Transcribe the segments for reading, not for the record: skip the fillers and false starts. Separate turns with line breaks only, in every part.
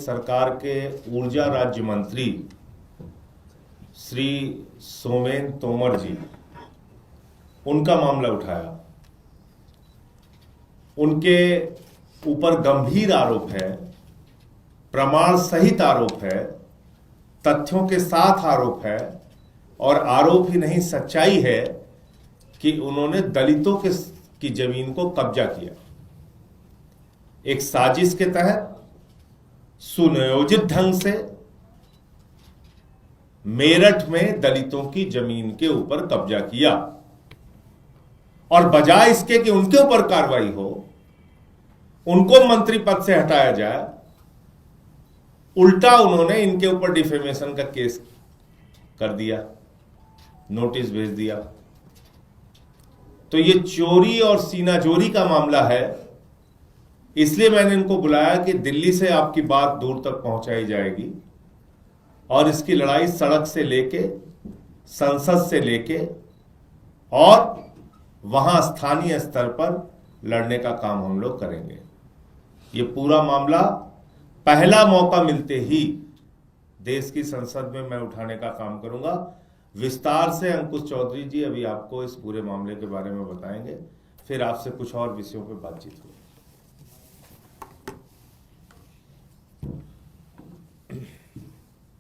सरकार के ऊर्जा राज्य मंत्री श्री सोमेन तोमर जी, उनका मामला उठाया। उनके ऊपर गंभीर आरोप है, प्रमाण सहित आरोप है, तथ्यों के साथ आरोप है, और आरोप ही नहीं सच्चाई है कि उन्होंने दलितों की जमीन को कब्जा किया। एक साजिश के तहत सुनियोजित ढंग से मेरठ में दलितों की जमीन के ऊपर कब्जा किया, और बजाय इसके कि उनके ऊपर कार्रवाई हो, उनको मंत्री पद से हटाया जाए, उल्टा उन्होंने इनके ऊपर डिफेमेशन का केस कर दिया, नोटिस भेज दिया। तो ये चोरी और सीनाजोरी का मामला है। इसलिए मैंने इनको बुलाया कि दिल्ली से आपकी बात दूर तक पहुंचाई जाएगी और इसकी लड़ाई सड़क से लेके, संसद से लेके और वहां स्थानीय स्तर पर लड़ने का काम हम लोग करेंगे। ये पूरा मामला पहला मौका मिलते ही देश की संसद में मैं उठाने का काम करूंगा। विस्तार से अंकुश चौधरी जी अभी आपको इस पूरे मामले के बारे में बताएंगे, फिर आपसे कुछ और विषयों पर बातचीत होगी।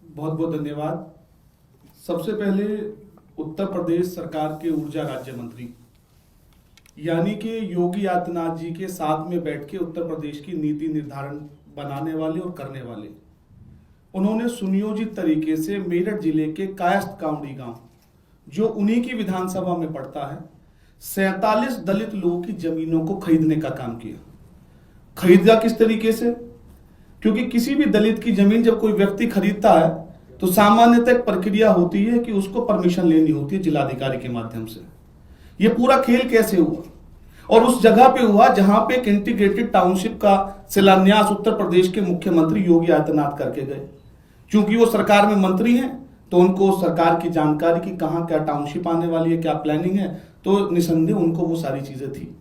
बहुत बहुत धन्यवाद। सबसे पहले उत्तर प्रदेश सरकार के ऊर्जा राज्य मंत्री यानी कि योगी आदित्यनाथ जी के साथ में बैठ के उत्तर प्रदेश की नीति निर्धारण बनाने वाले और करने वाले, उन्होंने सुनियोजित तरीके से मेरठ जिले के कायस्थ कांवड़ी गांव, जो उन्हीं की विधानसभा में पड़ता है, 47 दलित लोगों की जमीनों को खरीदने का काम किया। खरीदा किस तरीके से? क्योंकि किसी भी दलित की जमीन जब कोई व्यक्ति खरीदता है तो सामान्यतः एक प्रक्रिया होती है कि उसको परमिशन लेनी होती है जिलाधिकारी के माध्यम से। ये पूरा खेल कैसे हुआ? और उस जगह पे हुआ जहां पे एक इंटीग्रेटेड टाउनशिप का शिलान्यास उत्तर प्रदेश के मुख्यमंत्री योगी आदित्यनाथ करके गए। क्योंकि वो सरकार में मंत्री हैं तो उनको सरकार की जानकारी की कहां क्या टाउनशिप आने वाली है, क्या प्लानिंग है, तो निसंदेह उनको वो सारी चीजें थी।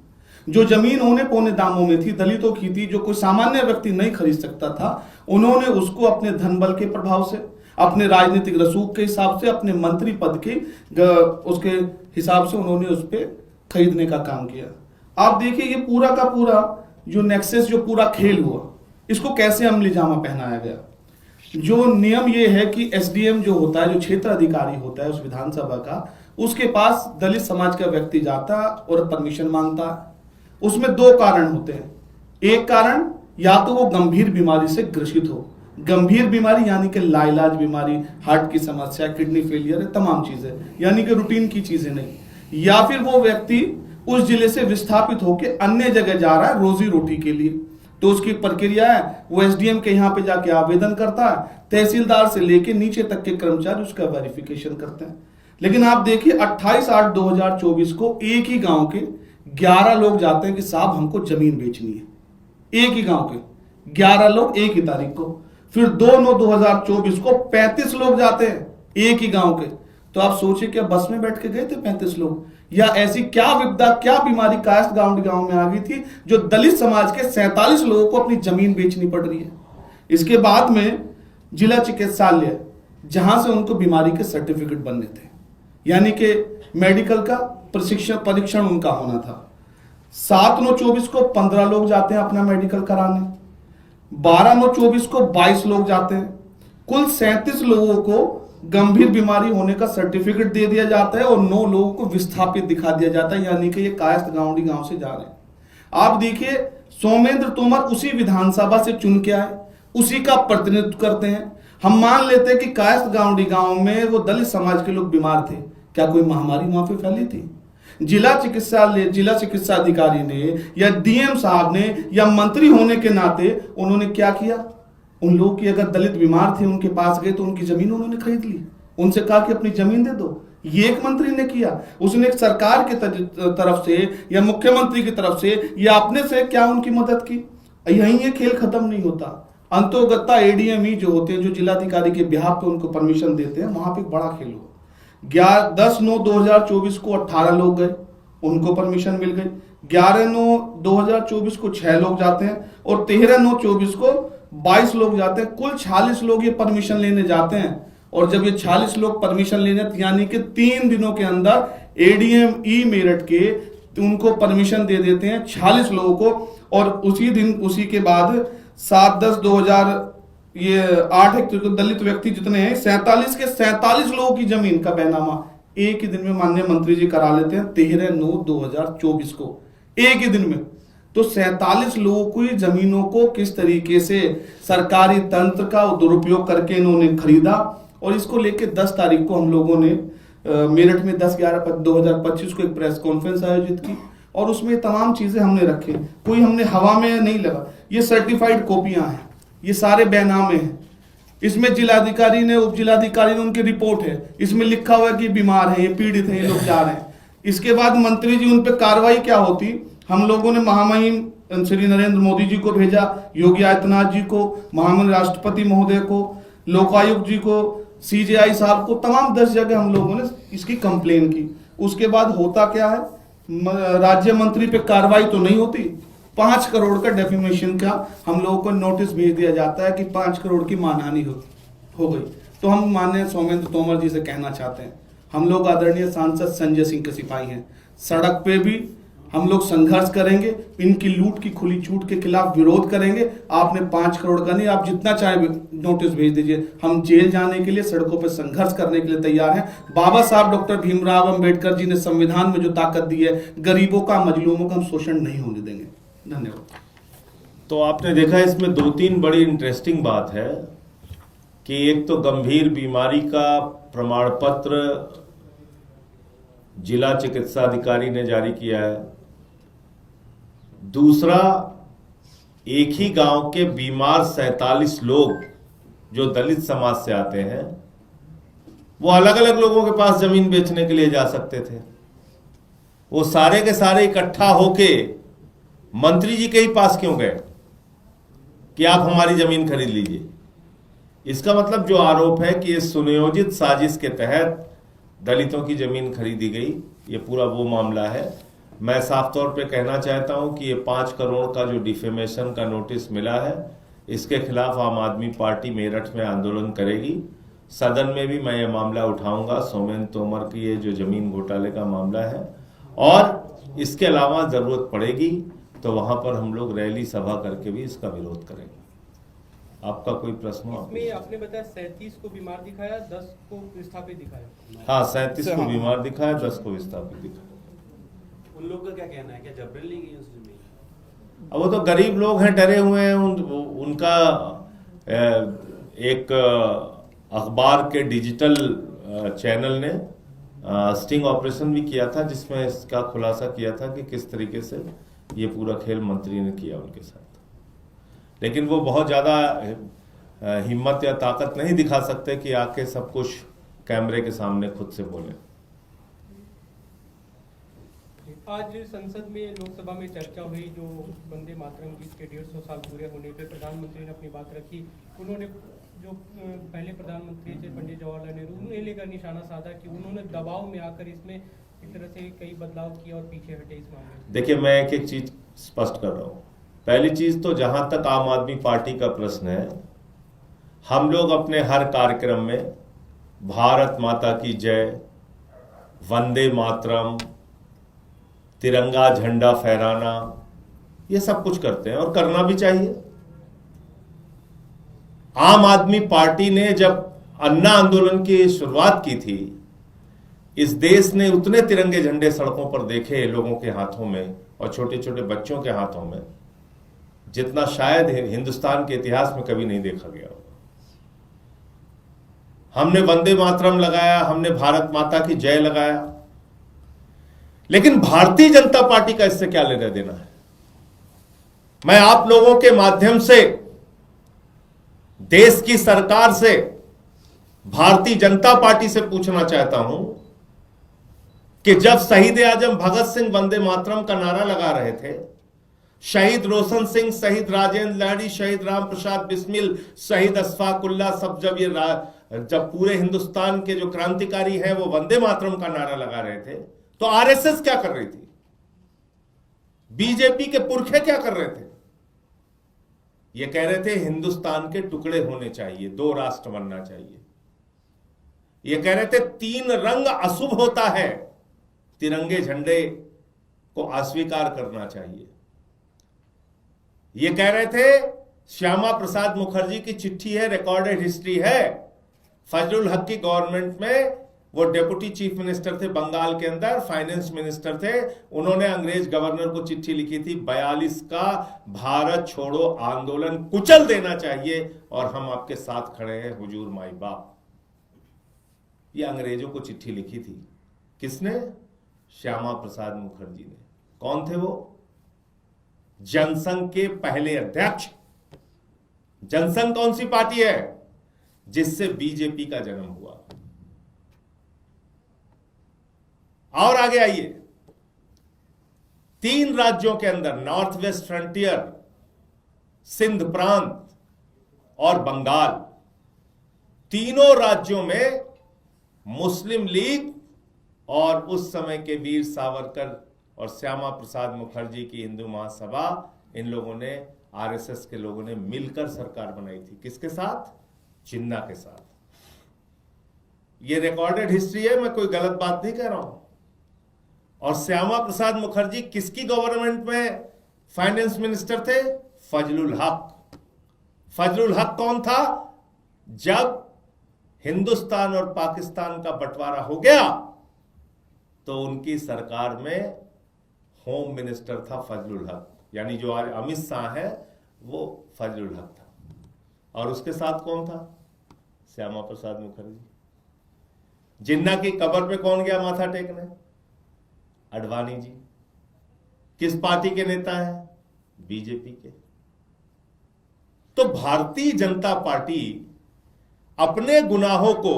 जो जमीन औने पौने दामों में थी, दलितों की थी, जो कोई सामान्य व्यक्ति नहीं खरीद सकता था, उन्होंने उसको अपने धन बल के प्रभाव से, अपने राजनीतिक रसूख के हिसाब से, अपने मंत्री पद के उसके हिसाब से उन्होंने उस पर खरीदने का काम किया। आप देखिए ये पूरा का पूरा जो नेक्सस, जो पूरा खेल हुआ, इसको कैसे अमली जामा पहनाया गया। जो नियम ये है कि एसडीएम जो होता है, जो क्षेत्र अधिकारी होता है उस विधानसभा का, उसके पास दलित समाज का व्यक्ति जाता और परमिशन मांगता है। उसमें दो कारण होते हैं। एक कारण, या तो वो गंभीर बीमारी से ग्रसित हो, गंभीर बीमारी यानी कि लाइलाज बीमारी, हार्ट की समस्या, किडनी फेलियर, तमाम चीजें, यानी कि रूटीन की चीजें नहीं, या फिर वो व्यक्ति उस जिले से विस्थापित होकर अन्य जगह जा रहा है रोजी रोटी के लिए। तो उसकी प्रक्रिया है, वो एसडीएम के यहाँ पे जाके आवेदन करता है, तहसीलदार से लेके नीचे तक के कर्मचारी उसका वेरिफिकेशन करते हैं। लेकिन आप देखिए 28/8/2024 को एक ही गांव के 11 लोग जाते हैं कि साहब हमको जमीन बेचनी है। एक ही गांव के 11 लोग एक ही तारीख को। फिर 2/9/2024 को 35 लोग जाते हैं एक ही गांव के। तो आप सोचिए क्या बस में बैठ के गए थे 35 लोग, या ऐसी क्या विपदा, क्या बीमारी कायस्थ गांव में आ गई थी जो दलित समाज के 47 लोगों को अपनी जमीन बेचनी पड़ रही है। इसके बाद में जिला चिकित्सालय, जहां से उनको बीमारी के सर्टिफिकेट बनने थे, यानी कि मेडिकल का परीक्षण उनका होना था। 7/9/24 को 15 लोग जाते हैं अपना मेडिकल कराने, 12/9/24 को 22 लोग जाते हैं। कुल 37 लोगों को गंभीर बीमारी होने का सर्टिफिकेट दे दिया जाता है और 9 लोगों को विस्थापित दिखा दिया जाता है, यानी कि ये कायस्थ गांवड़ी गांव से जा रहे हैं। आप देखिए सोमेंद्र तोमर उसी विधानसभा से चुन के आए, उसी का प्रतिनिधित्व करते हैं। हम मान लेते हैं कि कायस्थ गांवड़ी गांव में वो दलित समाज के लोग बीमार थे, क्या कोई महामारी वहां पे फैली थी? जिला चिकित्सा अधिकारी ने या डीएम साहब ने या मंत्री होने के नाते उन्होंने क्या किया? उन लोगों की अगर दलित बीमार थे उनके पास गए तो उनकी जमीन उन्होंने खरीद ली, उनसे कहा कि अपनी जमीन दे दो। ये एक मंत्री ने किया। उसने एक सरकार की तरफ से या मुख्यमंत्री की तरफ से या अपने से क्या उनकी मदद की? यहीं ये खेल खत्म नहीं होता। अंतोगत्ता एडीएमई जो होते हैं, जो जिलाधिकारी के बिहाफ पे उनको परमिशन देते हैं, वहां पे एक बड़ा खेल हुआ। 10/9/2024 को 18 लोग गए, उनको परमिशन मिल गई। 11/9/2024 को 6 लोग जाते हैं और 13/9/24 को 22 लोग जाते हैं, कुल 46 लोग ये परमिशन लेने जाते हैं। और जब ये 46 लोग परमिशन लेने, यानी कि 3 दिनों के अंदर एडीएम ई मेरठ के उनको परमिशन दे देते हैं 46 लोगों को। और उसी दिन, उसी के बाद 7/10/2000 ये 8 एक दलित व्यक्ति जितने हैं 47 के 47 लोगों की जमीन का बैनामा एक ही दिन में माननीय मंत्री जी करा लेते हैं 13/9/2024 को, एक ही दिन में। तो 47 लोगों की जमीनों को किस तरीके से सरकारी तंत्र का दुरुपयोग करके इन्होंने खरीदा। और इसको लेके 10 तारीख को हम लोगों ने मेरठ में 10/11/2025 को एक प्रेस कॉन्फ्रेंस आयोजित की और उसमें तमाम चीजें हमने रखी। कोई हमने हवा में नहीं लगा, ये सर्टिफाइड कॉपियां हैं, ये सारे बैनामे हैं। इसमें जिलाधिकारी ने, उप जिलाधिकारी ने, उनकी रिपोर्ट है, इसमें लिखा हुआ है कि बीमार है, ये पीड़ित है, ये लोग जा रहे हैं। इसके बाद मंत्री जी उन पर कार्रवाई क्या होती, हम लोगों ने महामहिम श्री नरेंद्र मोदी जी को भेजा, योगी आदित्यनाथ जी को, महामहिम राष्ट्रपति महोदय को, लोकायुक्त जी को, सीजेआई साहब को, तमाम 10 जगह हम लोगों ने इसकी कंप्लेन की। उसके बाद होता क्या है, राज्य मंत्री पे कार्रवाई तो नहीं होती, 5 करोड़ का डेफेमेशन का हम लोगों को नोटिस भेज दिया जाता है कि 5 करोड़ की मानहानि हो गई। तो हम माननीय सोमेंद्र तोमर जी से कहना चाहते हैं, हम लोग आदरणीय सांसद संजय सिंह के सिपाही हैं, सड़क पे भी हम लोग संघर्ष करेंगे, इनकी लूट की खुली छूट के खिलाफ विरोध करेंगे। आपने 5 करोड़ का नहीं, आप जितना चाहे नोटिस भेज दीजिए, हम जेल जाने के लिए, सड़कों पर संघर्ष करने के लिए तैयार हैं। बाबा साहब डॉक्टर भीमराव अंबेडकर जी ने संविधान में जो ताकत दी है, गरीबों का, मजलूमों का हम शोषण नहीं होने देंगे। धन्यवाद।
तो आपने देखा इसमें 2-3 बड़ी इंटरेस्टिंग बात है कि एक तो गंभीर बीमारी का प्रमाण पत्र जिला चिकित्सा अधिकारी ने जारी किया है। दूसरा, एक ही गांव के बीमार 47 लोग जो दलित समाज से आते हैं, वो अलग अलग लोगों के पास जमीन बेचने के लिए जा सकते थे, वो सारे के सारे इकट्ठा होके मंत्री जी के ही पास क्यों गए कि आप हमारी जमीन खरीद लीजिए। इसका मतलब जो आरोप है कि इस सुनियोजित साजिश के तहत दलितों की जमीन खरीदी गई, ये पूरा वो मामला है। मैं साफ तौर पे कहना चाहता हूं कि ये 5 करोड़ का जो डिफेमेशन का नोटिस मिला है, इसके खिलाफ आम आदमी पार्टी मेरठ में आंदोलन करेगी। सदन में भी मैं ये मामला उठाऊंगा, सोमेंद्र तोमर की ये जो जमीन घोटाले का मामला है, और इसके अलावा जरूरत पड़ेगी तो वहां पर हम लोग रैली सभा करके भी इसका विरोध करेंगे। आपका कोई प्रश्न हो?
इसमें आपने बताया 37 को बीमार दिखाया, 10 को विस्थापित दिखाया।
हाँ, 37 को बीमार दिखाया, 10 को विस्थापित दिखाया।
उन लोग का क्या कहना है, क्या जबरन ली गई उस जमीन?
अब वो तो गरीब लोग हैं, डरे हुए हैं। उनका एक अखबार के डिजिटल चैनल ने स्टिंग ऑपरेशन भी किया था, जिसमें इसका खुलासा किया था कि किस तरीके से ये पूरा खेल मंत्री ने किया उनके साथ। लेकिन वो बहुत ज्यादा हिम्मत या ताकत नहीं दिखा सकते कि आके सब कुछ कैमरे के सामने खुद से बोले।
आज संसद में, लोकसभा में चर्चा हुई जो वंदे मातरम गीत के 150 साल पूरे होने पे प्रधानमंत्री ने अपनी बात रखी। उन्होंने जो पहले प्रधानमंत्री थे पंडित जवाहरलाल नेहरू, उन्हें लेकर निशाना साधा कि उन्होंने दबाव में आकर इसमें एक तरह से कई बदलाव किए और पीछे हटे इस मामले में।
देखिए, मैं एक एक चीज स्पष्ट कर रहा हूँ। पहली चीज तो जहां तक आम आदमी पार्टी का प्रश्न है, हम लोग अपने हर कार्यक्रम में भारत माता की जय, वंदे मातरम, तिरंगा झंडा फहराना, ये सब कुछ करते हैं और करना भी चाहिए। आम आदमी पार्टी ने जब अन्ना आंदोलन की शुरुआत की थी, इस देश ने उतने तिरंगे झंडे सड़कों पर देखे लोगों के हाथों में और छोटे छोटे बच्चों के हाथों में, जितना शायद हिंदुस्तान के इतिहास में कभी नहीं देखा गया होगा। हमने वंदे मातरम लगाया, हमने भारत माता की जय लगाया, लेकिन भारतीय जनता पार्टी का इससे क्या लेना देना है? मैं आप लोगों के माध्यम से देश की सरकार से, भारतीय जनता पार्टी से पूछना चाहता हूं कि जब शहीद आजम भगत सिंह वंदे मातरम का नारा लगा रहे थे, शहीद रोशन सिंह, शहीद राजेंद्र लाड़ी, शहीद राम प्रसाद बिस्मिल, शहीद अशफाक उल्लाह, सब जब पूरे हिंदुस्तान के जो क्रांतिकारी हैं वो वंदे मातरम का नारा लगा रहे थे, तो आरएसएस क्या कर रही थी? बीजेपी के पुरखे क्या कर रहे थे? ये कह रहे थे हिंदुस्तान के टुकड़े होने चाहिए, 2 राष्ट्र बनना चाहिए। ये कह रहे थे 3 रंग अशुभ होता है, तिरंगे झंडे को अस्वीकार करना चाहिए। ये कह रहे थे, श्यामा प्रसाद मुखर्जी की चिट्ठी है, रिकॉर्डेड हिस्ट्री है, फजलुल हक की गवर्नमेंट में वो डेप्यूटी चीफ मिनिस्टर थे बंगाल के अंदर, फाइनेंस मिनिस्टर थे, उन्होंने अंग्रेज गवर्नर को चिट्ठी लिखी थी 42 का भारत छोड़ो आंदोलन कुचल देना चाहिए और हम आपके साथ खड़े हैं हुजूर माई बाप। ये अंग्रेजों को चिट्ठी लिखी थी, किसने? श्यामा प्रसाद मुखर्जी ने। कौन थे वो? जनसंघ के पहले अध्यक्ष। जनसंघ कौन सी पार्टी है? जिससे बीजेपी का जन्म हुआ। और आगे आइए, 3 राज्यों के अंदर, नॉर्थ वेस्ट फ्रंटियर, सिंध प्रांत और बंगाल, तीनों राज्यों में मुस्लिम लीग और उस समय के वीर सावरकर और श्यामा प्रसाद मुखर्जी की हिंदू महासभा, इन लोगों ने, आरएसएस के लोगों ने मिलकर सरकार बनाई थी। किसके साथ? जिन्ना के साथ। ये रिकॉर्डेड हिस्ट्री है, मैं कोई गलत बात नहीं कह रहा हूं। और श्यामा प्रसाद मुखर्जी किसकी गवर्नमेंट में फाइनेंस मिनिस्टर थे? फजलुल हक। फजलुल हक कौन था? जब हिंदुस्तान और पाकिस्तान का बंटवारा हो गया तो उनकी सरकार में होम मिनिस्टर था फजलुल हक, यानी जो आज अमित शाह है वो फजलुल हक था। और उसके साथ कौन था? श्यामा प्रसाद मुखर्जी। जिन्ना की कब्र पे कौन गया माथा टेकने? अडवाणी जी। किस पार्टी के नेता हैं? बीजेपी के। तो भारतीय जनता पार्टी अपने गुनाहों को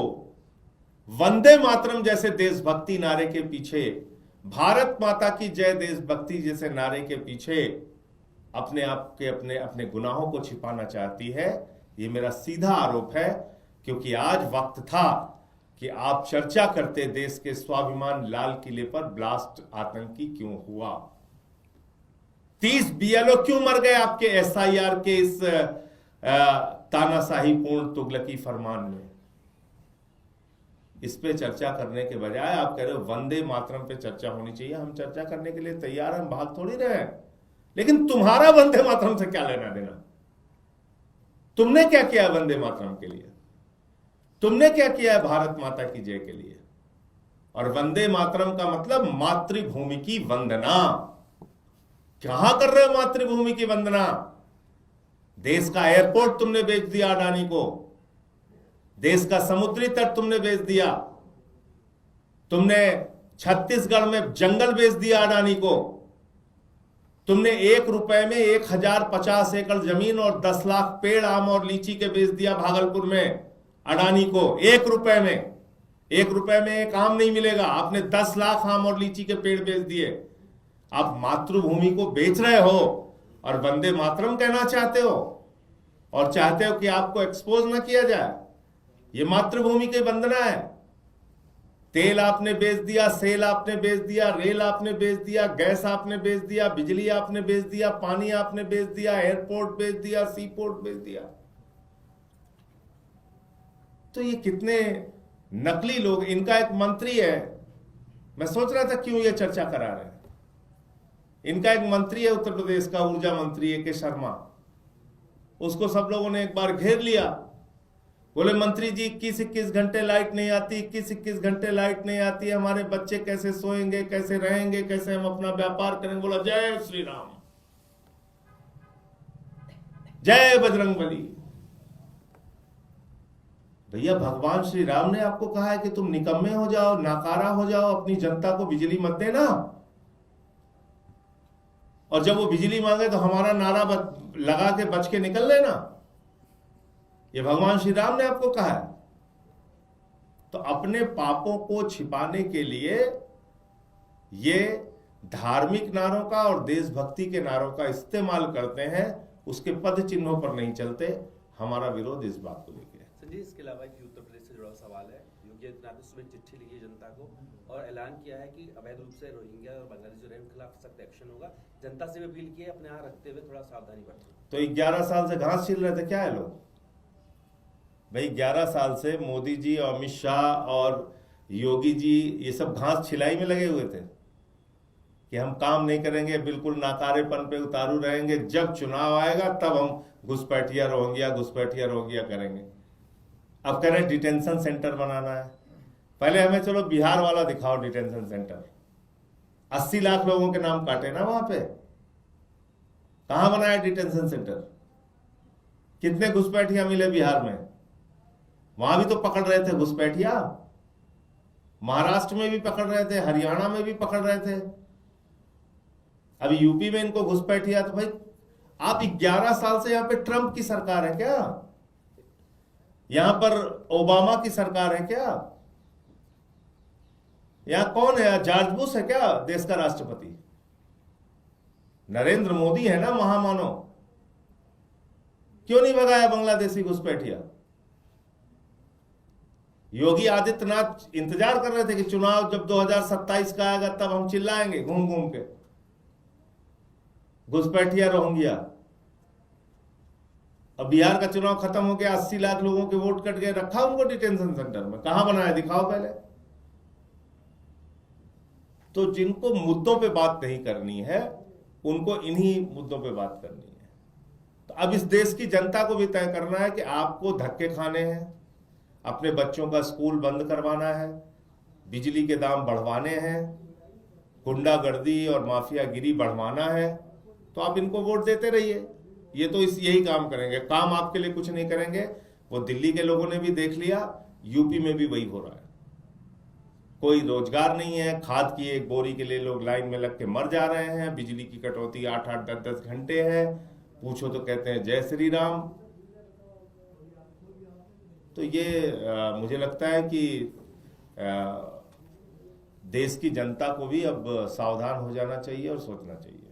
वंदे मातरम जैसे देशभक्ति नारे के पीछे, भारत माता की जय देशभक्ति जैसे नारे के पीछे अपने आप के अपने गुनाहों को छिपाना चाहती है। ये मेरा सीधा आरोप है, क्योंकि आज वक्त था कि आप चर्चा करते देश के स्वाभिमान लाल किले पर ब्लास्ट आतंकी क्यों हुआ, 30 बीएलओ क्यों मर गए आपके एसआईआर के इस तानाशाही पूर्ण तुगलकी फरमान में। इस पे चर्चा करने के बजाय आप कह रहे हो वंदे मातरम पे चर्चा होनी चाहिए। हम चर्चा करने के लिए तैयार हैं, हम भाग थोड़ी रहे हैं, लेकिन तुम्हारा वंदे मातरम से क्या लेना देना? तुमने क्या किया वंदे मातरम के लिए? तुमने क्या किया है भारत माता की जय के लिए? और वंदे मातरम का मतलब मातृभूमि की वंदना। कहां कर रहे हो मातृभूमि की वंदना? देश का एयरपोर्ट तुमने बेच दिया अडानी को, देश का समुद्री तट तुमने बेच दिया, तुमने छत्तीसगढ़ में जंगल बेच दिया अडानी को, तुमने 1 रुपए में 1050 एकड़ जमीन और 10 लाख पेड़ आम और लीची के बेच दिया भागलपुर में अडानी को। 1 रुपए में, 1 रुपए में एक आम नहीं मिलेगा। आपने 10 लाख आम और लीची के पेड़ बेच दिए। आप मातृभूमि को बेच रहे हो और वंदे मातरम कहना चाहते हो, और चाहते हो कि आपको एक्सपोज ना किया जाए। ये मातृभूमि की वंदना है। तेल आपने बेच दिया, सेल आपने बेच दिया, रेल आपने बेच दिया, गैस आपने बेच दिया, बिजली आपने बेच दिया, पानी आपने बेच दिया, एयरपोर्ट बेच दिया, सी पोर्ट बेच दिया। तो ये कितने नकली लोग। इनका एक मंत्री है, मैं सोच रहा था क्यों ये चर्चा करा रहे हैं। इनका एक मंत्री है उत्तर प्रदेश का, ऊर्जा मंत्री ए के शर्मा। उसको सब लोगों ने एक बार घेर लिया, बोले मंत्री जी 21-21 घंटे लाइट नहीं आती, 21-21 घंटे लाइट नहीं आती है, हमारे बच्चे कैसे सोएंगे, कैसे रहेंगे, कैसे हम अपना व्यापार करेंगे। बोला जय श्री राम, जय बजरंगबली। भैया भगवान श्री राम ने आपको कहा है कि तुम निकम्मे हो जाओ, नाकारा हो जाओ, अपनी जनता को बिजली मत देना, और जब वो बिजली मांगे तो हमारा नारा लगा के बच के निकल लेना। ये भगवान श्री राम ने आपको कहा है। तो अपने पापों को छिपाने के लिए ये धार्मिक नारों का और देशभक्ति के नारों का इस्तेमाल करते हैं, उसके पद चिन्हों पर नहीं चलते। हमारा विरोध इस बात को लेकर है।
संजय, इसके अलावा एक उत्तर प्रदेश से जुड़ा हुआ सवाल है। योगी आदित्यनाथ ने सुबह चिट्ठी लिखी है जनता को और ऐलान किया है कि अवैध रूप से रोहिंग्या और बांग्लादेश जो रहे उनके खिलाफ सख्त एक्शन होगा। जनता से भी अपील की है अपने यहाँ रखते हुए थोड़ा सावधानी बरतें।
तो 11 साल से घास छील रहे थे क्या है लोग? भाई 11 साल से मोदी जी और अमित शाह और योगी जी ये सब घास छिलाई में लगे हुए थे कि हम काम नहीं करेंगे, बिल्कुल नाकारेपन पे उतारू रहेंगे, जब चुनाव आएगा तब हम घुसपैठिया रोहिंग्या करेंगे। अब कह रहे हैं डिटेंशन सेंटर बनाना है। पहले हमें चलो बिहार वाला दिखाओ डिटेंशन सेंटर। 80 लाख लोगों के नाम काटे ना वहां पे, कहां बनाया डिटेंशन सेंटर? कितने घुसपैठिया मिले बिहार में? वहां भी तो पकड़ रहे थे घुसपैठिया, महाराष्ट्र में भी पकड़ रहे थे, हरियाणा में भी पकड़ रहे थे, अभी यूपी में इनको घुसपैठिया। तो भाई आप 11 साल से यहां पे ट्रंप की सरकार है क्या? यहां पर ओबामा की सरकार है क्या? यहां कौन है? जॉर्ज बुश है क्या देश का राष्ट्रपति? नरेंद्र मोदी है ना महामानव। क्यों नहीं भगाया बांग्लादेशी घुसपैठिया? योगी आदित्यनाथ इंतजार कर रहे थे कि चुनाव जब 2027 का आएगा तब हम चिल्लाएंगे घूम घूम के घुसपैठिया रोहिंग्या। अब बिहार का चुनाव खत्म हो गया, 80 लाख लोगों के वोट कट गए, रखा उनको डिटेंशन सेंटर में। कहां बनाया दिखाओ पहले। तो जिनको मुद्दों पे बात नहीं करनी है उनको इन्हीं मुद्दों पे बात करनी है। तो अब इस देश की जनता को भी तय करना है कि आपको धक्के खाने हैं, अपने बच्चों का स्कूल बंद करवाना है, बिजली के दाम बढ़वाने हैं, गुंडागर्दी और माफियागिरी बढ़वाना है, तो आप इनको वोट देते रहिए। ये तो यही काम करेंगे, काम आपके लिए कुछ नहीं करेंगे। वो दिल्ली के लोगों ने भी देख लिया, यूपी में भी वही हो रहा है। कोई रोजगार नहीं है, खाद की एक बोरी के लिए लोग लाइन में लग के मर जा रहे हैं, बिजली की कटौती 8-8 10-10 घंटे है, पूछो तो कहते हैं जय श्री राम। तो ये मुझे लगता है कि देश की जनता को भी अब सावधान हो जाना चाहिए और सोचना चाहिए।